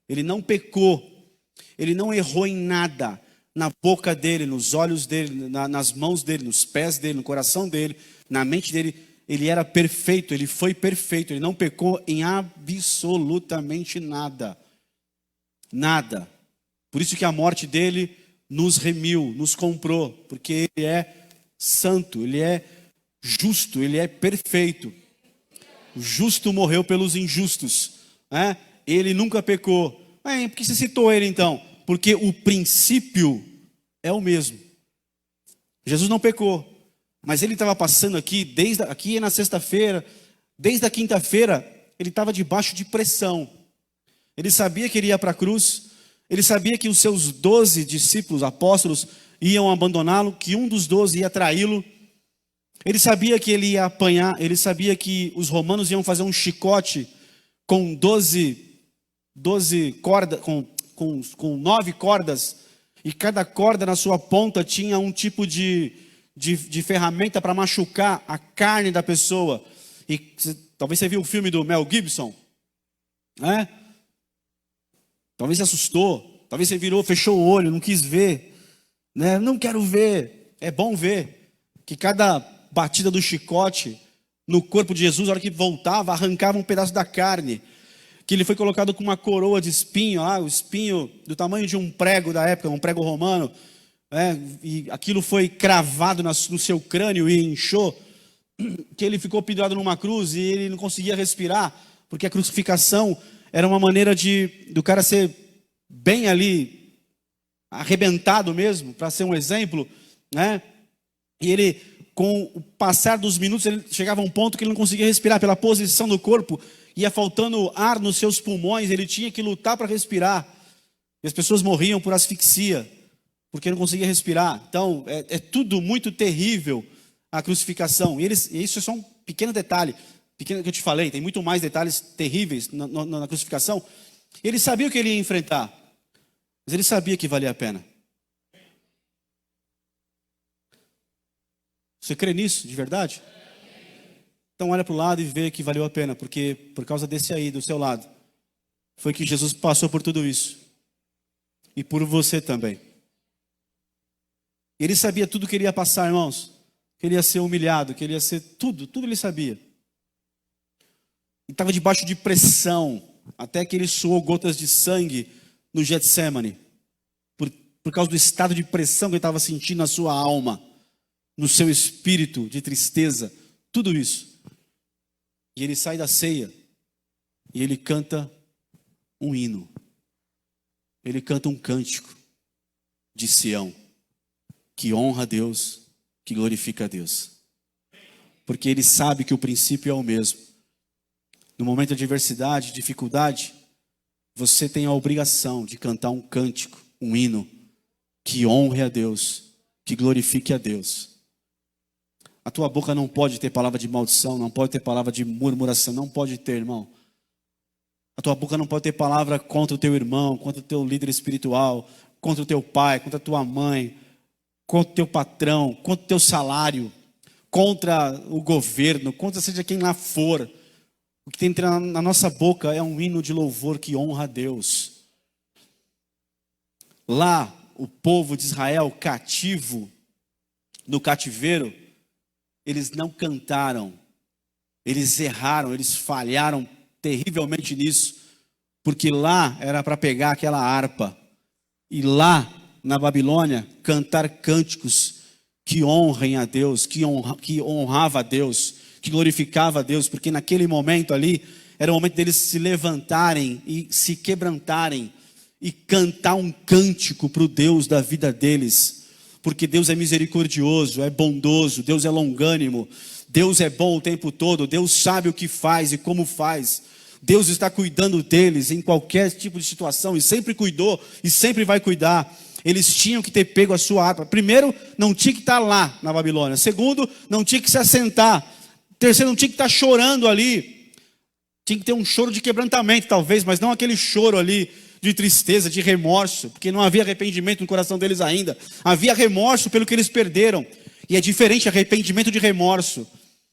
Ele não pecou, ele não errou em nada. Na boca dele, nos olhos dele, nas mãos dele, nos pés dele, no coração dele, na mente dele, ele era perfeito, ele foi perfeito, ele não pecou em absolutamente nada. Nada. Por isso que a morte dele nos remiu, nos comprou, porque ele é santo, ele é justo, ele é perfeito. O justo morreu pelos injustos, né? Ele nunca pecou. Por que você citou ele então? Porque o princípio é o mesmo. Jesus não pecou, mas ele estava passando aqui, aqui na sexta-feira, desde a quinta-feira, ele estava debaixo de pressão. Ele sabia que ele ia para a cruz, ele sabia que os seus 12 discípulos, apóstolos, iam abandoná-lo, que um dos 12 ia traí-lo. Ele sabia que ele ia apanhar, ele sabia que os romanos iam fazer um chicote com 12 cordas, com 9 cordas, e cada corda na sua ponta tinha um tipo de ferramenta para machucar a carne da pessoa. E talvez você viu o filme do Mel Gibson, né? Talvez você assustou, talvez você virou, fechou o olho, não quis ver, né? Não quero ver. É bom ver que cada batida do chicote no corpo de Jesus, na hora que voltava, arrancava um pedaço da carne. Que ele foi colocado com uma coroa de espinho, o espinho do tamanho de um prego da época, um prego romano, e aquilo foi cravado no seu crânio e inchou, que ele ficou pendurado numa cruz e ele não conseguia respirar, porque a crucificação era uma maneira do cara ser bem ali, arrebentado mesmo, para ser um exemplo, né? E ele, com o passar dos minutos, ele chegava a um ponto que ele não conseguia respirar pela posição do corpo, ia faltando ar nos seus pulmões, ele tinha que lutar para respirar. E as pessoas morriam por asfixia, porque não conseguia respirar. Então, é tudo muito terrível, a crucificação. E isso é só um pequeno detalhe, pequeno que eu te falei, tem muito mais detalhes terríveis na crucificação. Ele sabia o que ele ia enfrentar, mas ele sabia que valia a pena. Você crê nisso, de verdade? Então olha para o lado e vê que valeu a pena, porque por causa desse aí, do seu lado, foi que Jesus passou por tudo isso. E por você também. Ele sabia tudo que ele ia passar, irmãos. Que ele ia ser humilhado, que ele ia ser tudo ele sabia. E estava debaixo de pressão, até que ele suou gotas de sangue no Getsemane. Por causa do estado de pressão que ele estava sentindo na sua alma, no seu espírito de tristeza, tudo isso. E ele sai da ceia e ele canta um hino. Ele canta um cântico de Sião, que honra a Deus, que glorifica a Deus. Porque ele sabe que o princípio é o mesmo. No momento de adversidade, dificuldade, você tem a obrigação de cantar um cântico, um hino, que honre a Deus, que glorifique a Deus. A tua boca não pode ter palavra de maldição, não pode ter palavra de murmuração, não pode ter, irmão. A tua boca não pode ter palavra contra o teu irmão, contra o teu líder espiritual, contra o teu pai, contra a tua mãe, contra o teu patrão, contra o teu salário, contra o governo, contra seja quem lá for. O que tem na nossa boca é um hino de louvor que honra a Deus. Lá, o povo de Israel cativo, no cativeiro, eles não cantaram, eles erraram, eles falharam terrivelmente nisso, porque lá era para pegar aquela harpa, e lá na Babilônia cantar cânticos que honrem a Deus, que honrava a Deus, que glorificava a Deus, porque naquele momento ali, era o momento deles se levantarem e se quebrantarem, e cantar um cântico para o Deus da vida deles, porque Deus é misericordioso, é bondoso, Deus é longânimo, Deus é bom o tempo todo, Deus sabe o que faz e como faz, Deus está cuidando deles em qualquer tipo de situação, e sempre cuidou, e sempre vai cuidar. Eles tinham que ter pego a sua harpa. Primeiro, não tinha que estar lá na Babilônia. Segundo, não tinha que se assentar. Terceiro, não tinha que estar chorando ali. Tinha que ter um choro de quebrantamento, talvez, mas não aquele choro ali de tristeza, de remorso, porque não havia arrependimento no coração deles ainda. Havia remorso pelo que eles perderam. E é diferente arrependimento de remorso.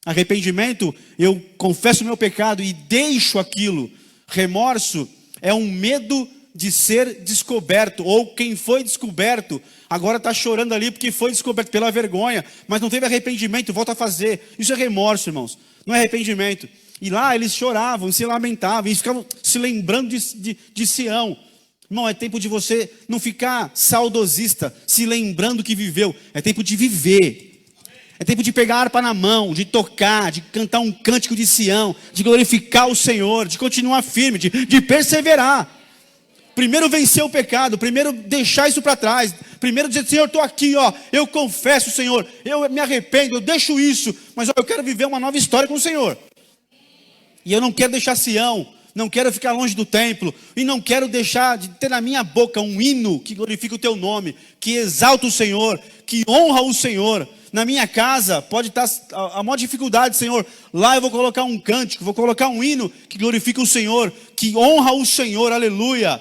Arrependimento, eu confesso o meu pecado e deixo aquilo. Remorso é um medo de ser descoberto, ou quem foi descoberto agora está chorando ali porque foi descoberto pela vergonha, mas não teve arrependimento, volta a fazer. Isso é remorso, irmãos, não é arrependimento. E lá eles choravam, se lamentavam, e ficavam se lembrando de Sião. Irmão, é tempo de você não ficar saudosista, se lembrando que viveu. É tempo de viver. É tempo de pegar a harpa na mão, de tocar, de cantar um cântico de Sião, de glorificar o Senhor, de continuar firme, de perseverar. Primeiro vencer o pecado, primeiro deixar isso para trás. Primeiro dizer, Senhor, estou aqui, ó, eu confesso, Senhor, eu me arrependo, eu deixo isso, mas ó, eu quero viver uma nova história com o Senhor. E eu não quero deixar Sião, não quero ficar longe do templo, e não quero deixar de ter na minha boca um hino que glorifica o teu nome, que exalta o Senhor, que honra o Senhor. Na minha casa pode estar a maior dificuldade, Senhor. Lá eu vou colocar um cântico, vou colocar um hino que glorifica o Senhor, que honra o Senhor, aleluia.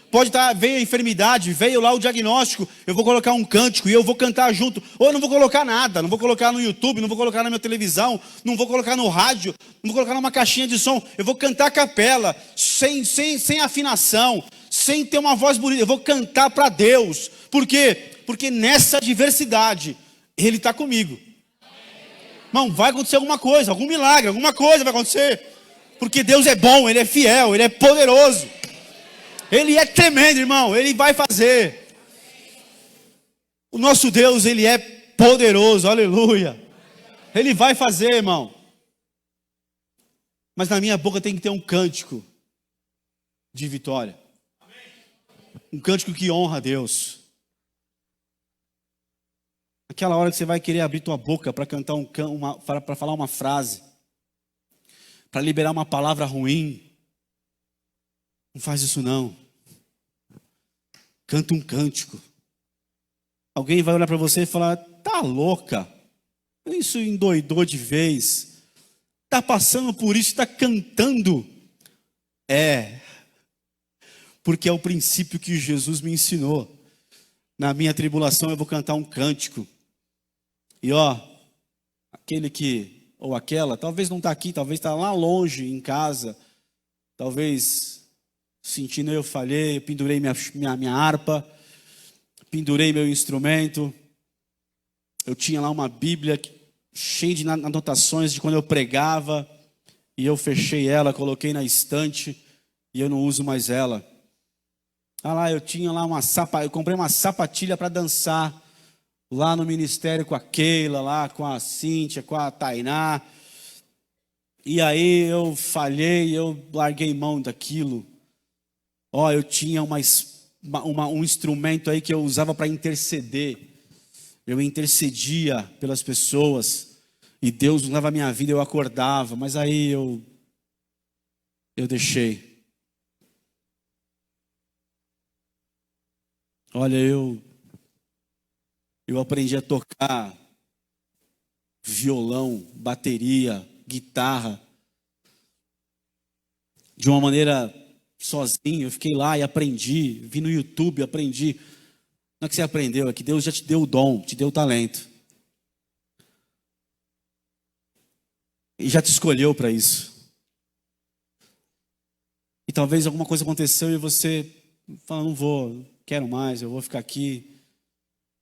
Pode estar, veio a enfermidade, veio lá o diagnóstico, eu vou colocar um cântico e eu vou cantar junto. Ou eu não vou colocar nada, não vou colocar no YouTube, não vou colocar na minha televisão, não vou colocar no rádio, não vou colocar numa caixinha de som. Eu vou cantar a capela, sem afinação, sem ter uma voz bonita. Eu vou cantar para Deus. Por quê? Porque nessa adversidade, Ele está comigo. Irmão, vai acontecer alguma coisa, algum milagre, alguma coisa vai acontecer. Porque Deus é bom, Ele é fiel, Ele é poderoso. Ele é tremendo, irmão, Ele vai fazer. O nosso Deus, Ele é poderoso, aleluia. Ele vai fazer, irmão. Mas na minha boca tem que ter um cântico de vitória. Um cântico que honra a Deus. Aquela hora que você vai querer abrir tua boca para cantar para falar uma frase, para liberar uma palavra ruim. Não faz isso não. Canta um cântico. Alguém vai olhar para você e falar, tá louca? Isso endoidou de vez. Tá passando por isso, está cantando. É. Porque é o princípio que Jesus me ensinou. Na minha tribulação eu vou cantar um cântico. E ó, aquele que, ou aquela, talvez não está aqui, talvez está lá longe em casa. Talvez sentindo eu falhei, eu pendurei minha harpa, pendurei meu instrumento. Eu tinha lá uma Bíblia cheia de anotações de quando eu pregava, e eu fechei ela, coloquei na estante, e eu não uso mais ela. Ah lá, eu tinha lá eu comprei uma sapatilha para dançar, lá no ministério com a Keila, lá com a Cíntia, com a Tainá. E aí eu falhei, eu larguei mão daquilo. Ó, eu tinha um instrumento aí que eu usava para interceder. Eu intercedia pelas pessoas. E Deus usava a minha vida, eu acordava. Mas aí eu deixei. Olha, eu aprendi a tocar violão, bateria, guitarra. De uma maneira sozinho, eu fiquei lá e aprendi, vi no YouTube, aprendi. Não é que você aprendeu, é que Deus já te deu o dom, te deu o talento. E já te escolheu para isso. E talvez alguma coisa aconteceu e você fala, não vou, quero mais, eu vou ficar aqui.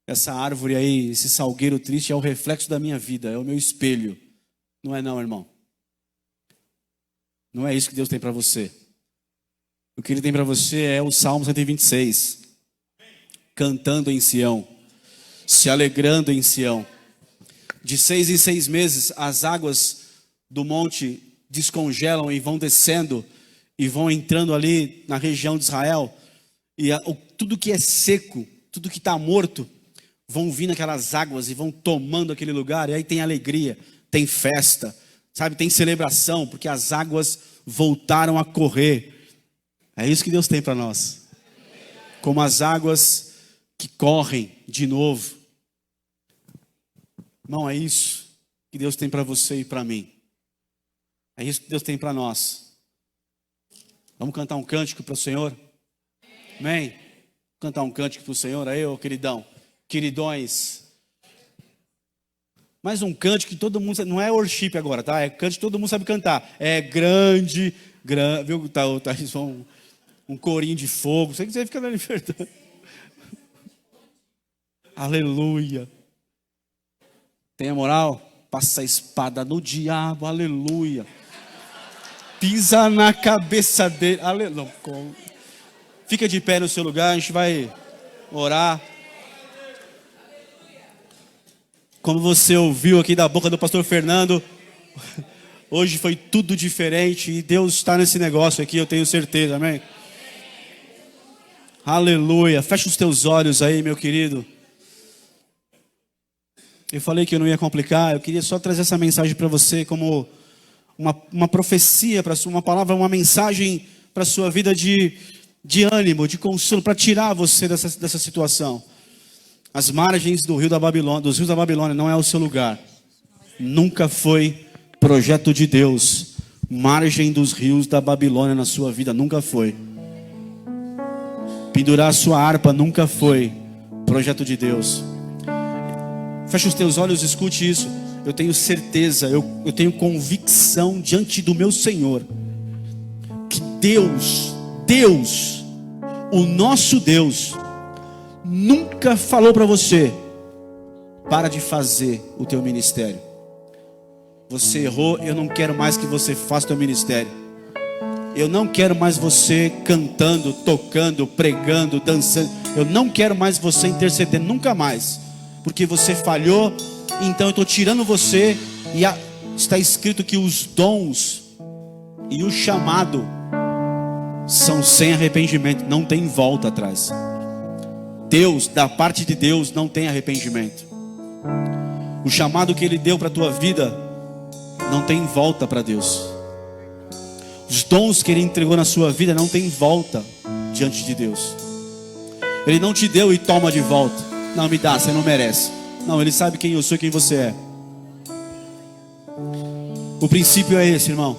Essa árvore aí, esse salgueiro triste é o reflexo da minha vida, é o meu espelho. Não é não, irmão. Não é isso que Deus tem para você. O que Ele tem para você é o Salmo 126. Cantando em Sião, se alegrando em Sião. De 6 em 6 meses, as águas do monte descongelam e vão descendo e vão entrando ali na região de Israel. E tudo que é seco, tudo que está morto, vão vir naquelas águas e vão tomando aquele lugar. E aí tem alegria, tem festa, sabe? Tem celebração, porque as águas voltaram a correr. É isso que Deus tem para nós. Como as águas que correm de novo. Irmão, é isso que Deus tem para você e para mim. É isso que Deus tem para nós. Vamos cantar um cântico para o Senhor? Amém? Vamos cantar um cântico para o Senhor aí, ô queridão, queridões. Mais um cântico que todo mundo sabe, não é worship agora, tá? É cântico que todo mundo sabe cantar. É grande, viu? Tá um corinho de fogo. Você quiser ficar na liberdade. Aleluia. Tem a moral? Passa a espada no diabo, aleluia. Pisa na cabeça dele, aleluia. Fica de pé no seu lugar, a gente vai orar. Como você ouviu aqui da boca do pastor Fernando, hoje foi tudo diferente e Deus está nesse negócio aqui, eu tenho certeza, amém? Aleluia. Fecha os teus olhos aí, meu querido. Eu falei que eu não ia complicar, eu queria só trazer essa mensagem para você como uma profecia, uma palavra, uma mensagem para a sua vida de ânimo, de consolo, para tirar você dessa situação. As margens dos rios da Babilônia não é o seu lugar. Nunca foi projeto de Deus. Margem dos rios da Babilônia na sua vida, nunca foi. Pendurar a sua harpa nunca foi projeto de Deus. Feche os teus olhos, escute isso. Eu tenho certeza, eu tenho convicção diante do meu Senhor, que Deus, o nosso Deus, nunca falou para você: para de fazer o teu ministério. Você errou, eu não quero mais que você faça o teu ministério. Eu não quero mais você cantando, tocando, pregando, dançando. Eu não quero mais você intercedendo, nunca mais. Porque você falhou, então eu estou tirando você. E está escrito que os dons e o chamado são sem arrependimento, não tem volta atrás. Deus, da parte de Deus, não tem arrependimento. O chamado que Ele deu para a tua vida não tem volta para Deus. Os dons que Ele entregou na sua vida não tem volta diante de Deus. Ele não te deu e toma de volta. Não, me dá, você não merece. Não, Ele sabe quem eu sou e quem você é. O princípio é esse, irmão.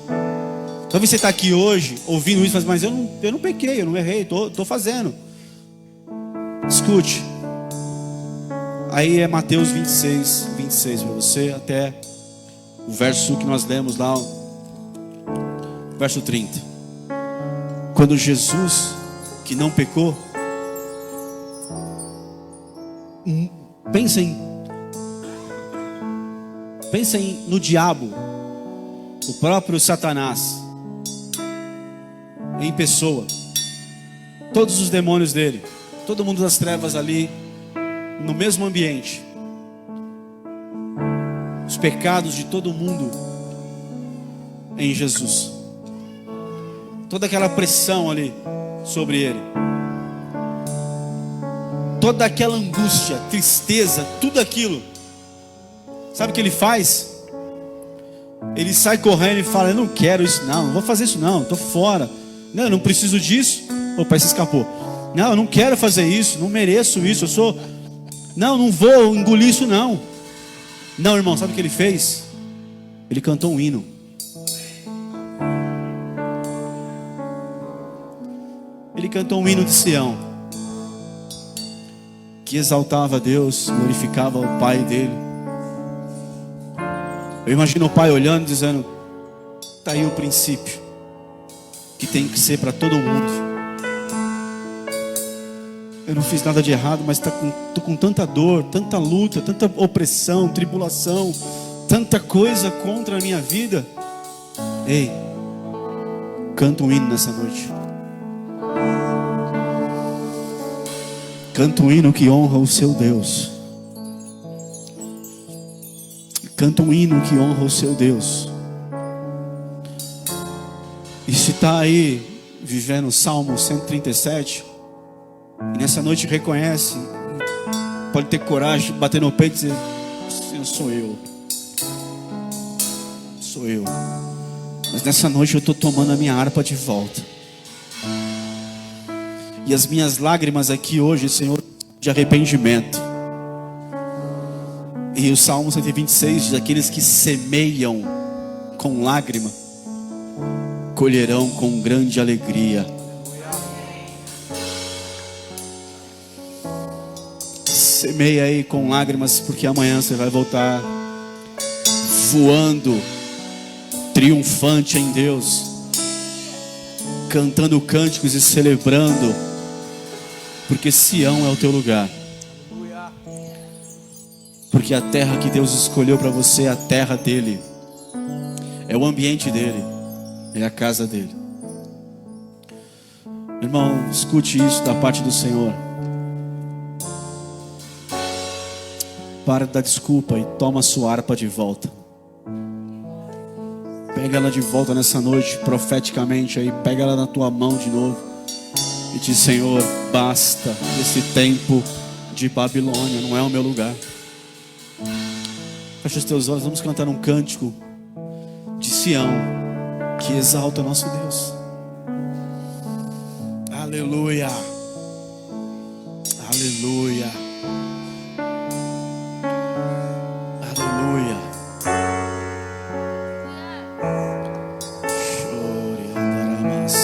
Talvez você está aqui hoje ouvindo isso, mas eu não pequei, eu não errei, estou fazendo. Escute. Aí é Mateus 26 para você, até o verso que nós lemos lá, o verso 30. Quando Jesus, que não pecou, pensem no diabo, o próprio Satanás, em pessoa, todos os demônios dele, todo mundo das trevas ali, no mesmo ambiente, os pecados de todo mundo em Jesus, toda aquela pressão ali sobre ele, toda aquela angústia, tristeza, tudo aquilo. Sabe o que ele faz? Ele sai correndo e fala: eu não quero isso não vou fazer isso não, estou fora. Não, eu não preciso disso. Opa, se escapou. Não, eu não quero fazer isso, não mereço isso, não vou engolir isso não. Não, irmão, sabe o que ele fez? Ele cantou um hino. Ele cantou um hino de Sião, que exaltava a Deus, glorificava o Pai dele. Eu imagino o pai olhando, dizendo: está aí o princípio que tem que ser para todo mundo. Eu não fiz nada de errado, mas estou com tanta dor, tanta luta, tanta opressão, tribulação, tanta coisa contra a minha vida. Ei, canta um hino nessa noite. Canta um hino que honra o seu Deus. Canta um hino que honra o seu Deus. E se está aí vivendo o Salmo 137, e nessa noite reconhece, pode ter coragem de bater no peito e dizer: Senhor, sou eu. Mas nessa noite eu estou tomando a minha harpa de volta. E as minhas lágrimas aqui hoje, Senhor, de arrependimento. E o Salmo 126 diz: aqueles que semeiam com lágrima colherão com grande alegria. Semeia aí com lágrimas, porque amanhã você vai voltar voando, triunfante em Deus, cantando cânticos e celebrando, porque Sião é o teu lugar. Porque a terra que Deus escolheu para você é a terra dele, é o ambiente dele, é a casa dele. Irmão, escute isso da parte do Senhor. Para de dar desculpa e toma a sua harpa de volta. Pega ela de volta nessa noite, profeticamente aí. Pega ela na tua mão de novo e diz: Senhor, basta esse tempo de Babilônia, não é o meu lugar. Fecha os teus olhos, vamos cantar um cântico de Sião que exalta o nosso Deus. Aleluia, aleluia, aleluia. Chore andaramas,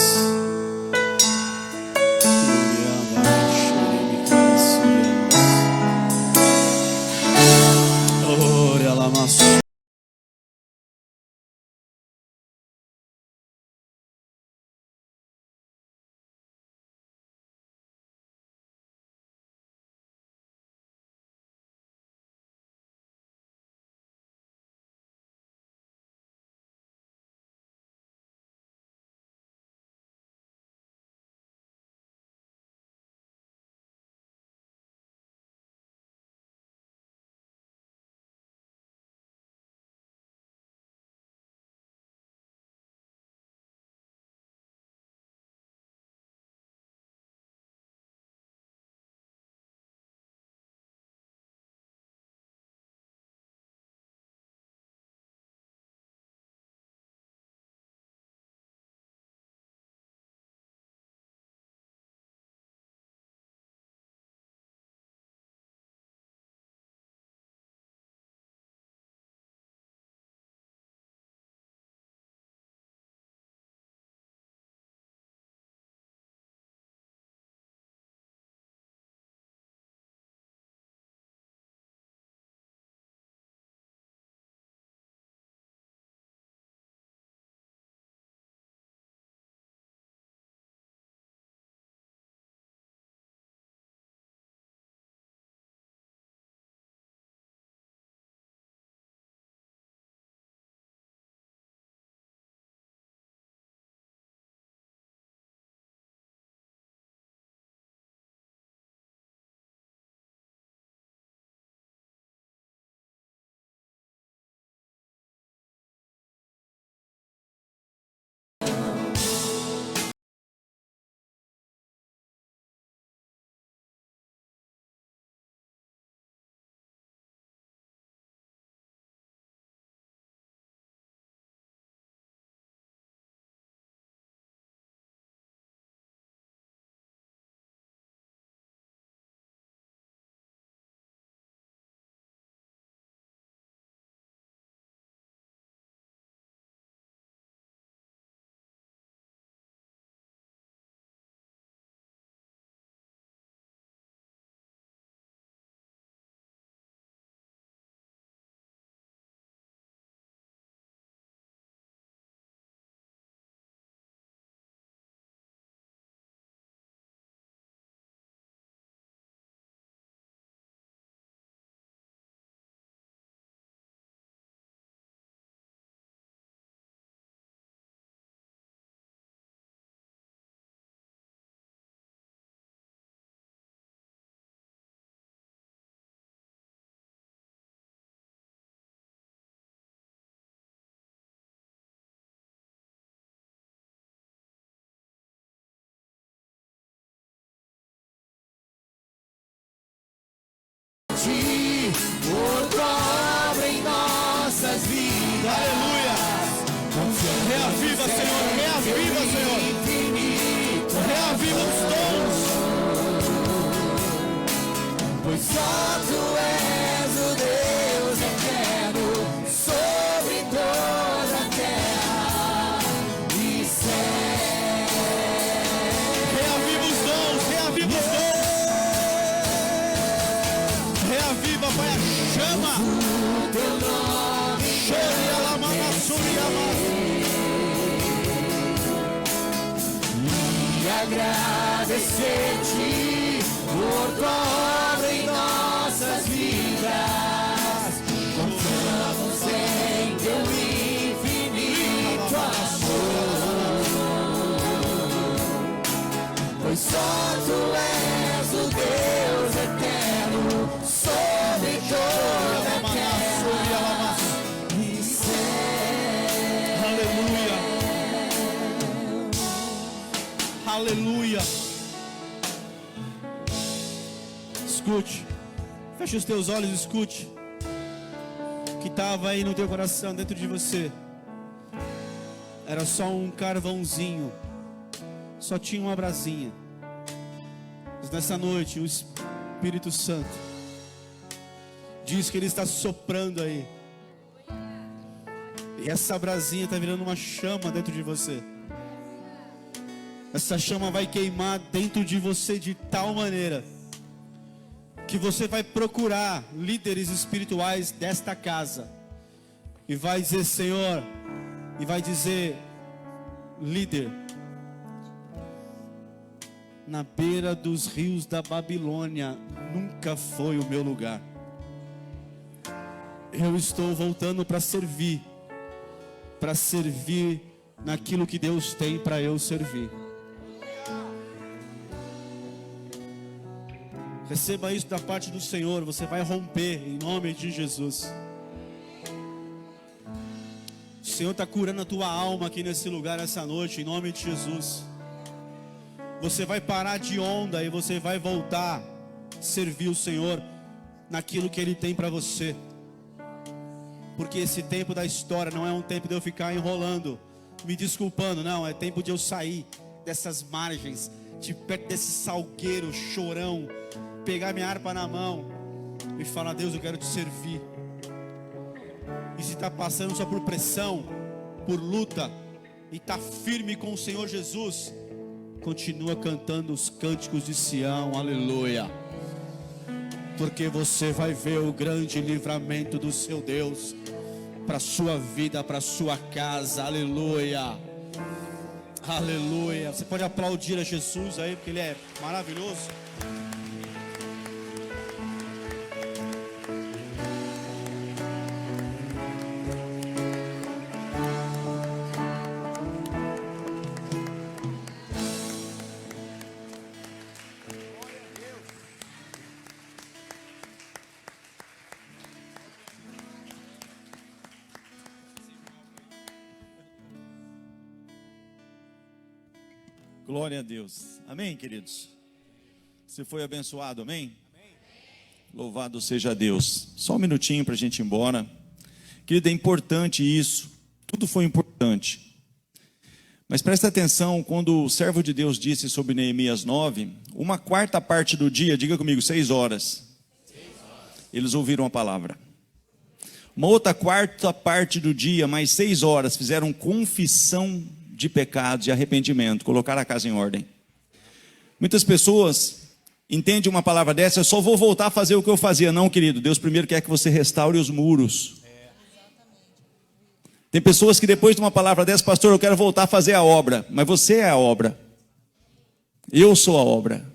chore andaramas, chore me cansias. Ore alamas. Por tua obra em nossas vidas. Aleluia. Reaviva, Senhor. Reaviva, Senhor. Reaviva os dons. só tu és o Deus eterno sobre toda a terra e céu. Reaviva os dons, reaviva os dons. Reaviva, Pai, a chama. O teu nome Chore a lama na suriama. e agradecer-te por tua obra em nossas vidas. Confiamos em teu infinito amor, pois só tu és o Deus eterno sobre toda a terra e céu. Aleluia. Aleluia. Escute. Feche os teus olhos e escute. O que estava aí no teu coração, dentro de você, era só um carvãozinho. Só tinha uma brasinha. Mas nessa noite, o Espírito Santo diz que Ele está soprando aí. E essa brasinha está virando uma chama dentro de você. Essa chama vai queimar dentro de você de tal maneira que você vai procurar líderes espirituais desta casa e vai dizer: Senhor, e vai dizer: líder, na beira dos rios da Babilônia nunca foi o meu lugar. Eu estou voltando para servir naquilo que Deus tem para eu servir. Receba isso da parte do Senhor. Você vai romper em nome de Jesus. O Senhor está curando a tua alma aqui nesse lugar essa noite, em nome de Jesus. Você vai parar de onda e você vai voltar a servir o Senhor naquilo que Ele tem para você. Porque esse tempo da história não é um tempo de eu ficar enrolando, me desculpando, não. É tempo de eu sair dessas margens, de perto desse salgueiro, chorão, pegar minha harpa na mão e falar: Deus, eu quero te servir. E se está passando só por pressão, por luta, e está firme com o Senhor Jesus, continua cantando os cânticos de Sião, aleluia. Porque você vai ver o grande livramento do seu Deus para a sua vida, para a sua casa, aleluia. Aleluia. Você pode aplaudir a Jesus aí, porque Ele é maravilhoso. Glória a Deus. Amém, queridos? Você foi abençoado, amém? Louvado seja Deus. Só um minutinho para a gente ir embora. Querido, é importante isso. Tudo foi importante. Mas presta atenção, quando o servo de Deus disse sobre Neemias 9, uma quarta parte do dia, diga comigo, 6 horas. Eles ouviram a palavra. Uma outra quarta parte do dia, mais 6 horas, fizeram confissão de pecados, de arrependimento, colocar a casa em ordem. Muitas pessoas entendem uma palavra dessa: eu só vou voltar a fazer o que eu fazia. Não, querido, Deus primeiro quer que você restaure os muros. Tem pessoas que depois de uma palavra dessa: pastor, eu quero voltar a fazer a obra. Mas você é a obra, eu sou a obra.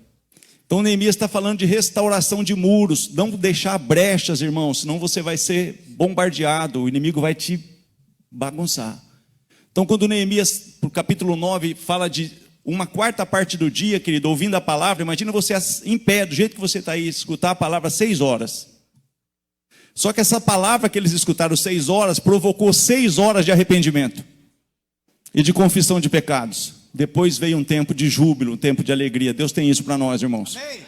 Então Neemias está falando de restauração de muros, não deixar brechas, irmãos, senão você vai ser bombardeado, o inimigo vai te bagunçar. Então, quando Neemias, no capítulo 9, fala de uma quarta parte do dia, querido, ouvindo a palavra, imagina você em pé, do jeito que você está aí, escutar a palavra 6 horas. Só que essa palavra que eles escutaram 6 horas, provocou 6 horas de arrependimento e de confissão de pecados. Depois veio um tempo de júbilo, um tempo de alegria. Deus tem isso para nós, irmãos. Amém.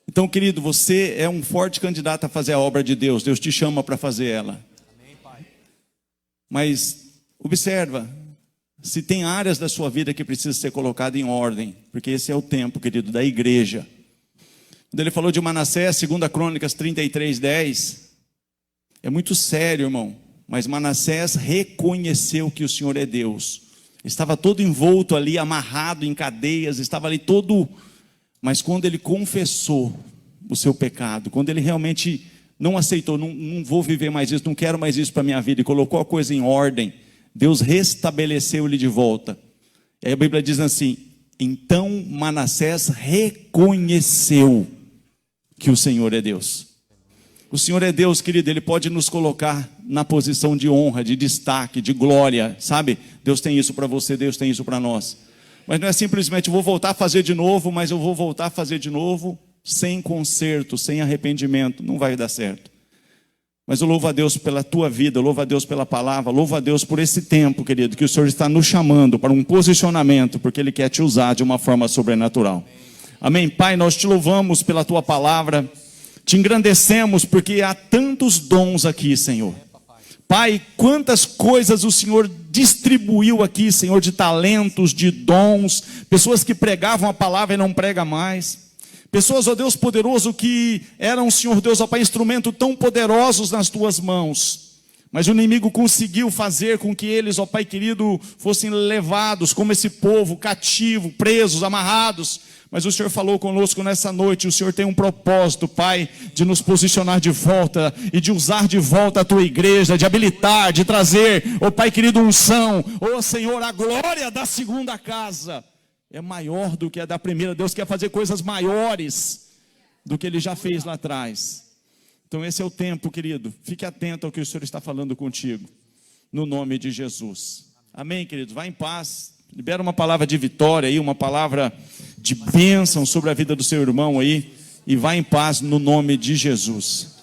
Então, querido, você é um forte candidato a fazer a obra de Deus. Deus te chama para fazer ela. Amém, Pai. Mas observa, se tem áreas da sua vida que precisam ser colocadas em ordem, porque esse é o tempo, querido, da igreja, Quando ele falou de Manassés, 2 Crônicas 33:10, é muito sério, irmão. Mas Manassés reconheceu que o Senhor é Deus. Estava todo envolto ali, amarrado em cadeias, estava ali todo... Mas quando ele confessou o seu pecado, quando ele realmente não aceitou, não vou viver mais isso, não quero mais isso para a minha vida, e colocou a coisa em ordem, Deus restabeleceu ele de volta. E aí a Bíblia diz assim: então Manassés reconheceu que o Senhor é Deus. O Senhor é Deus, querido, Ele pode nos colocar na posição de honra, de destaque, de glória, sabe? Deus tem isso para você, Deus tem isso para nós. Mas não é simplesmente vou voltar a fazer de novo, mas eu vou voltar a fazer de novo sem conserto, sem arrependimento, não vai dar certo. Mas eu louvo a Deus pela tua vida, eu louvo a Deus pela palavra, louvo a Deus por esse tempo, querido, que o Senhor está nos chamando para um posicionamento, porque Ele quer te usar de uma forma sobrenatural. Amém? Pai, nós te louvamos pela tua palavra, te engrandecemos porque há tantos dons aqui, Senhor. Pai, quantas coisas o Senhor distribuiu aqui, Senhor, de talentos, de dons, pessoas que pregavam a palavra e não pregam mais, pessoas, ó Deus poderoso, que eram, Senhor Deus, ó Pai, instrumento tão poderosos nas tuas mãos, mas o inimigo conseguiu fazer com que eles, ó Pai querido, fossem levados como esse povo, cativo, presos, amarrados. Mas o Senhor falou conosco nessa noite, o Senhor tem um propósito, Pai, de nos posicionar de volta e de usar de volta a tua igreja, de habilitar, de trazer, ó Pai querido, unção. Ó Senhor, a glória da segunda casa é maior do que a da primeira. Deus quer fazer coisas maiores do que Ele já fez lá atrás. Então esse é o tempo, querido. Fique atento ao que o Senhor está falando contigo, no nome de Jesus. Amém, querido? Vá em paz. Libera uma palavra de vitória aí, uma palavra de bênção sobre a vida do seu irmão aí. E vá em paz no nome de Jesus.